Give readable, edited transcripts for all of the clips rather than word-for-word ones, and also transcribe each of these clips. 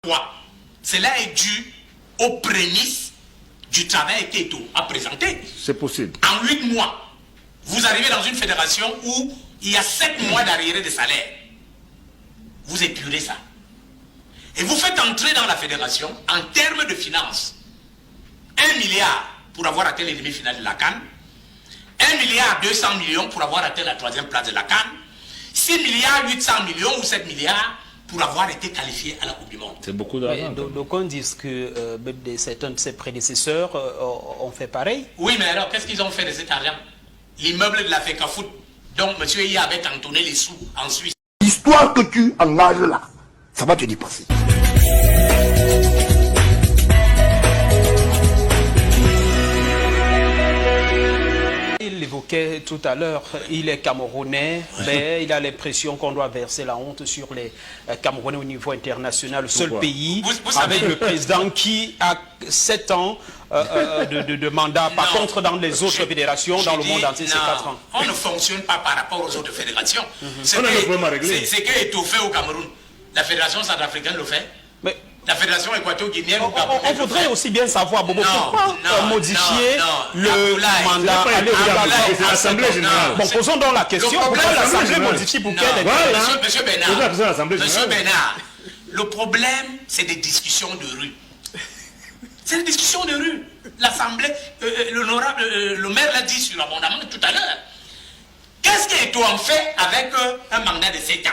Quoi? Cela est dû aux prémices du travail qu'Eto a présenté. C'est possible. En 8 mois, vous arrivez dans une fédération où il y a 7 mois d'arriérés de salaire. Vous épurez ça. Et vous faites entrer dans la fédération, en termes de finances, 1 milliard pour avoir atteint les demi-finales de la CAN, 1 milliard 200 millions pour avoir atteint la 3e place de la CAN, 6 milliards 800 millions ou 7 milliards pour avoir été qualifié à la Coupe du Monde. C'est beaucoup d'argent. Donc on dit que certains de ses prédécesseurs ont fait pareil. Oui, mais alors qu'est-ce qu'ils ont fait de cet argent? L'immeuble de la FECAFOOT, dont M. Iya avait cantonné les sous en Suisse. L'histoire que tu engages là, ça va te dépasser. Il l'évoquait tout à l'heure, il est Camerounais, mais il a l'impression qu'on doit verser la honte sur les Camerounais au niveau international. Le seul pays avec le président qui a 7 ans de mandat. Par contre, dans les autres fédérations, dans le monde entier, c'est 4 ans. On ne fonctionne pas par rapport aux autres fédérations. On a le problème à régler. C'est que Eto fait au Cameroun. La fédération centrafricaine le fait. Mais la fédération équatorienne on voudrait aussi bien savoir, Bobo, pourquoi modifier le mandat. C'est l'Assemblée générale. Bon, posons donc la question. Pourquoi l'Assemblée modifie pour quelle Monsieur Bernard, le problème, c'est des discussions de rue. C'est des discussions de rue. L'Assemblée, le maire l'a dit sur l'abondement tout à l'heure. Qu'est-ce qu'Eto en fait avec un mandat de 7 ans?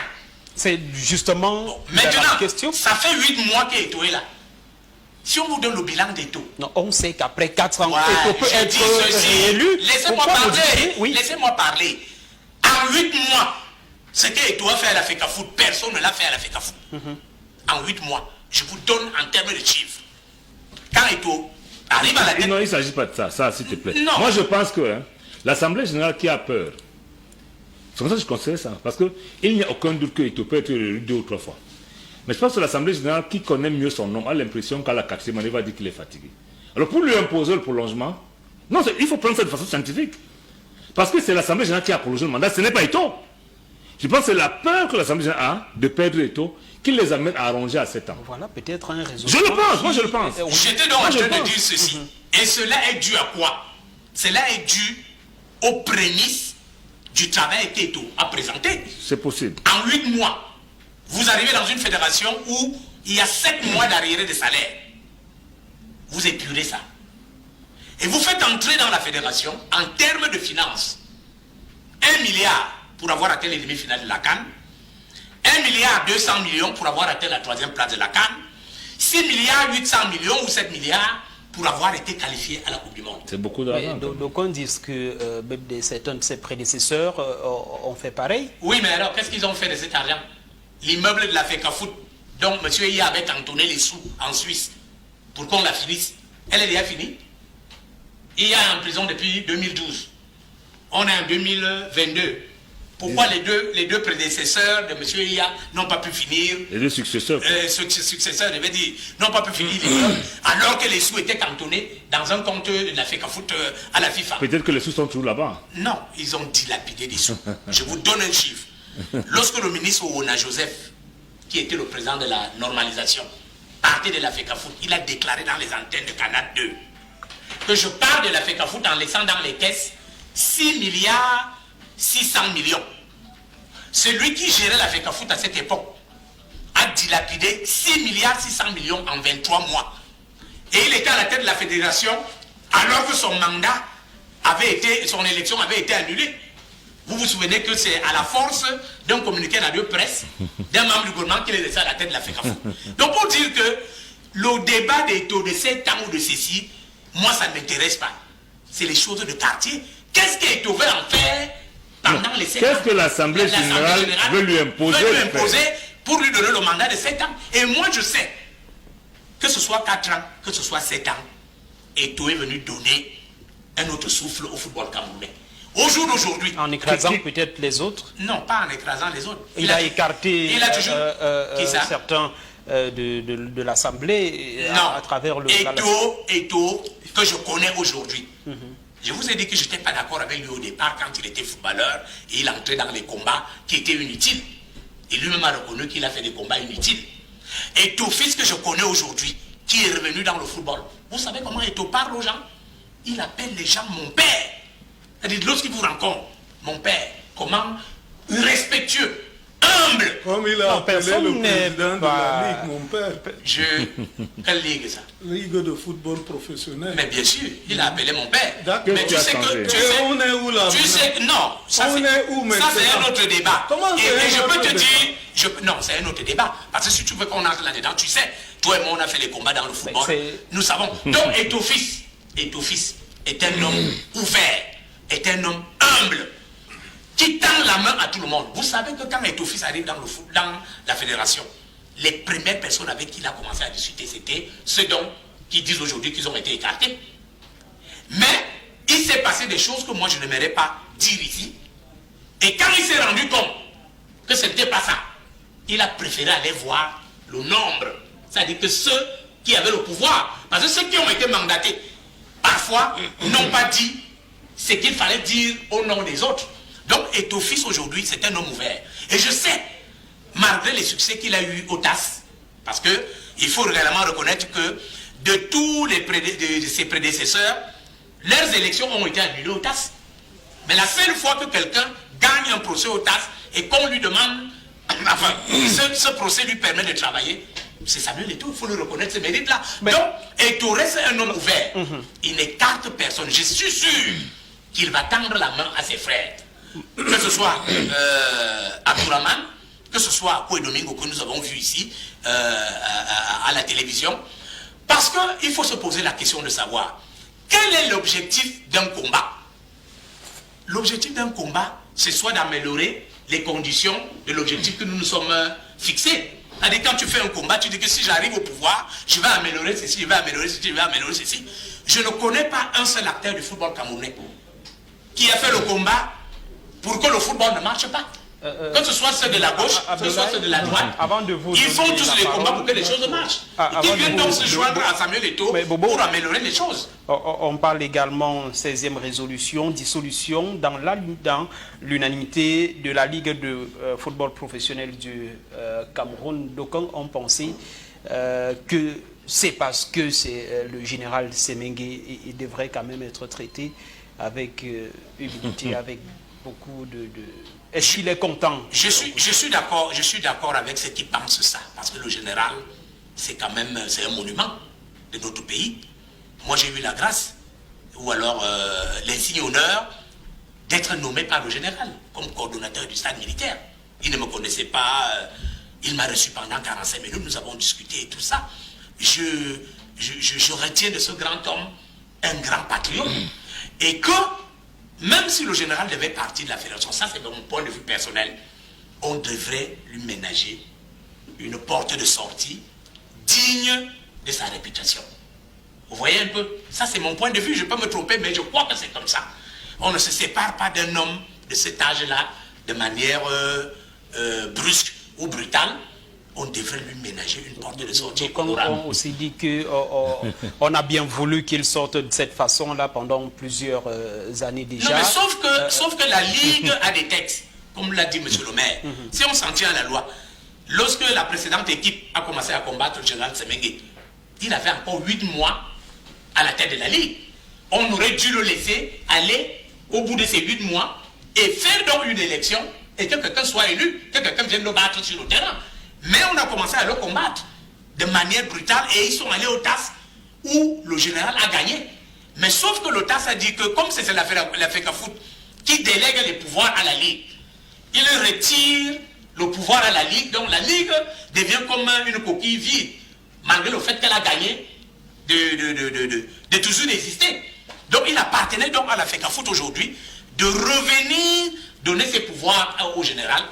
C'est justement la question. Ça fait 8 mois qu'Eto est là. Si on vous donne le bilan d'Eto. Non, on sait qu'après 4 ans, Eto peut être réélu. Laissez-moi parler. Laissez-moi parler. En 8 mois, ce qu'Eto a fait à la FECAFOOT, personne ne l'a fait à la FECAFOOT. En 8 mois, je vous donne en termes de chiffres. Quand Eto arrive à la tête... Non, il ne s'agit pas de ça, s'il te plaît. Non. Moi, je pense que l'Assemblée générale qui a peur, c'est comme ça que je conseille ça, parce qu'il n'y a aucun doute que Eto peut être réélu 2 ou 3 fois. Mais je pense que l'Assemblée générale qui connaît mieux son nom a l'impression qu'à la 4e année, il va dire qu'il est fatigué. Alors pour lui imposer le prolongement, non, il faut prendre ça de façon scientifique. Parce que c'est l'Assemblée générale qui a prolongé le mandat, ce n'est pas Eto. Je pense que c'est la peur que l'Assemblée générale a de perdre Eto qui les amène à arranger à 7 ans. Voilà, peut-être un raisonnement. Je le pense, moi je le pense. J'étais donc en train de dire ceci. Et cela est dû à quoi? Cela est dû aux prémices du travail qu'Eto a présenté. C'est possible. En 8 mois, vous arrivez dans une fédération où il y a 7 mois d'arriérés de salaire. Vous épurez ça. Et vous faites entrer dans la fédération, en termes de finances, 1 milliard pour avoir atteint les demi-finales de la CAN, 1 milliard 200 millions pour avoir atteint la 3e place de la CAN, 6 milliards 800 millions ou 7 milliards pour avoir été qualifié à la Coupe du Monde. C'est beaucoup d'argent. Donc on dit que certains de ses prédécesseurs ont fait pareil. Oui, mais alors qu'est-ce qu'ils ont fait de cet argent? L'immeuble de la FECAFOOT, dont M. Iya avait cantonné les sous en Suisse pour qu'on la finisse. Elle est déjà finie. Iya est en prison depuis 2012. On est en 2022. Pourquoi les deux prédécesseurs de M. Iya n'ont pas pu finir? Les 2 successeurs. Successeurs, je vais dire, n'ont pas pu finir l'immeuble, alors que les sous étaient cantonnés dans un compte de la FECAFOOT à la FIFA. Peut-être que les sous sont toujours là-bas. Non, ils ont dilapidé des sous. Je vous donne un chiffre. Lorsque le ministre Oona Joseph, qui était le président de la normalisation, partait de la FECAFOOT, il a déclaré dans les antennes de Canal 2 que je pars de la FECAFOOT en laissant dans les caisses 6 milliards 600 millions. Celui qui gérait la FECAFOOT à cette époque a dilapidé 6 milliards 600 millions en 23 mois. Et il était à la tête de la fédération alors que son mandat son élection avait été annulée. Vous vous souvenez que c'est à la force d'un communiqué à la deux presse d'un membre du gouvernement qu'il est laissé à la tête de la FECAFOOT. Donc pour dire que le débat des taux de 7 ans ou de ceci, moi ça ne m'intéresse pas. C'est les choses de quartier. Qu'est-ce qu'Eto veut en faire pendant les 7 ans? Qu'est-ce que l'Assemblée générale veut lui imposer pour lui donner le mandat de 7 ans? Et moi je sais que ce soit 4 ans, que ce soit 7 ans, Eto est venu donner un autre souffle au football camerounais. Au jour d'aujourd'hui... En écrasant peut-être les autres? Non, pas en écrasant les autres. Il a écarté certains de l'Assemblée à travers le... Eto, que je connais aujourd'hui. Je vous ai dit que je n'étais pas d'accord avec lui au départ quand il était footballeur et il entrait dans les combats qui étaient inutiles. Et lui-même a reconnu qu'il a fait des combats inutiles. Eto'o fils que je connais aujourd'hui, qui est revenu dans le football, vous savez comment Eto'o parle aux gens? Il appelle les gens mon père. C'est-à-dire, lorsqu'il vous rencontre, mon père, comment? Respectueux, humble. Comme il a appelé le président de la Ligue, mon père. Quelle ligue ça? Ligue de football professionnel. Mais bien sûr, il a appelé mon père. Mais tu sais que... on est où là? Tu sais que... Non, ça c'est un autre débat. Comment et je peux te dire... Non, c'est un autre débat. Parce que si tu veux qu'on entre là-dedans, tu sais, toi et moi on a fait les combats dans le football. Nous savons. Donc Eto'o fils est un homme ouvert, est un homme humble, qui tend la main à tout le monde. Vous savez que quand Eto'o fils arrive dans le foot, dans la fédération, les premières personnes avec qui il a commencé à discuter, c'était ceux qui disent aujourd'hui qu'ils ont été écartés. Mais il s'est passé des choses que moi je n'aimerais pas dire ici. Et quand il s'est rendu compte que ce n'était pas ça, il a préféré aller voir le nombre. C'est-à-dire que ceux qui avaient le pouvoir, parce que ceux qui ont été mandatés, parfois n'ont pas dit ce qu'il fallait dire au nom des autres. Donc Eto'o fils aujourd'hui, c'est un homme ouvert. Et je sais, malgré les succès qu'il a eu au TAS, parce qu'il faut réellement reconnaître que de tous de ses prédécesseurs, leurs élections ont été annulées au TAS. Mais la seule fois que quelqu'un gagne un procès au TAS et qu'on lui demande, enfin, ce procès lui permet de travailler, c'est Samuel Eto'o, il faut le reconnaître, ce mérite-là. Donc, Eto'o reste un homme ouvert. Il n'écarte personne. Je suis sûr qu'il va tendre la main à ses frères. Que ce soit Abdourahmane, que ce soit Koé Domingo que nous avons vu ici à la télévision. Parce qu'il faut se poser la question de savoir quel est l'objectif d'un combat. L'objectif d'un combat, c'est soit d'améliorer les conditions de l'objectif que nous nous sommes fixés. C'est-à-dire quand tu fais un combat, tu dis que si j'arrive au pouvoir, je vais améliorer ceci, je vais améliorer ceci, je vais améliorer ceci. Je ne connais pas un seul acteur du football camerounais qui a fait le combat pour que le football ne marche pas. Que ce soit ceux de la gauche, que ce soit ceux de la droite, ils font tous les combats pour que les choses marchent. Ils viennent donc se joindre à Samuel Eto'o pour améliorer les choses. On parle également 16e résolution, dissolution dans l'unanimité de la Ligue de football professionnel du Cameroun. D'aucuns ont pensé que c'est parce que c'est le général Semengue, il devrait quand même être traité avec humilité, avec beaucoup de... Est-ce qu'il est content? Je suis d'accord avec ceux qui pensent ça, parce que le général, c'est quand même un monument de notre pays. Moi, j'ai eu la grâce, ou alors l'insigne honneur, d'être nommé par le général comme coordonnateur du stade militaire. Il ne me connaissait pas, il m'a reçu pendant 45 minutes, nous avons discuté et tout ça. Je retiens de ce grand homme un grand patriote, et que même si le général devait partir de la fédération, ça c'est de mon point de vue personnel, on devrait lui ménager une porte de sortie digne de sa réputation. Vous voyez un peu? Ça c'est mon point de vue, je peux me tromper, mais je crois que c'est comme ça. On ne se sépare pas d'un homme de cet âge-là de manière brusque ou brutale. On devrait lui ménager une porte de sortie. Donc on aussi dit qu'on a bien voulu qu'il sorte de cette façon-là pendant plusieurs années déjà. Non, mais sauf que la Ligue a des textes, comme l'a dit M. le maire. Si on s'en tient à la loi, lorsque la précédente équipe a commencé à combattre le général Semengue, il avait encore 8 mois à la tête de la Ligue. On aurait dû le laisser aller au bout de ces 8 mois et faire donc une élection et que quelqu'un soit élu, que quelqu'un vienne le battre sur le terrain. Mais on a commencé à le combattre de manière brutale et ils sont allés au TAS où le général a gagné. Mais sauf que le TAS a dit que comme c'est la FECAFOOT qui délègue les pouvoirs à la Ligue, il retire le pouvoir à la Ligue, donc la Ligue devient comme une coquille vide, malgré le fait qu'elle a gagné de toujours exister. Donc il appartenait donc à la FECAFOOT aujourd'hui de revenir donner ses pouvoirs au général,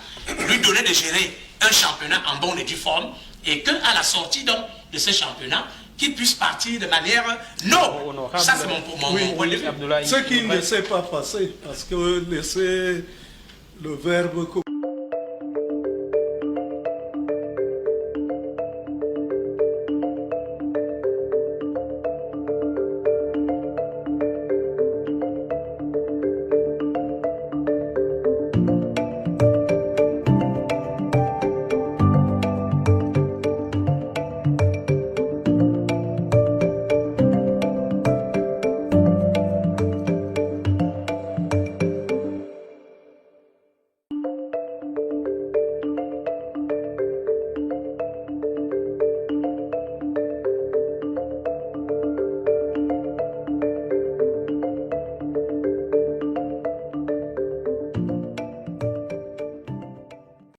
lui donner de gérer un championnat en bonne et due forme, et qu'à la sortie donc de ce championnat, qu'il puisse partir de manière noble. Ça, c'est mon point de vue. Ce qui ne s'est pas passé, parce que laisser le verbe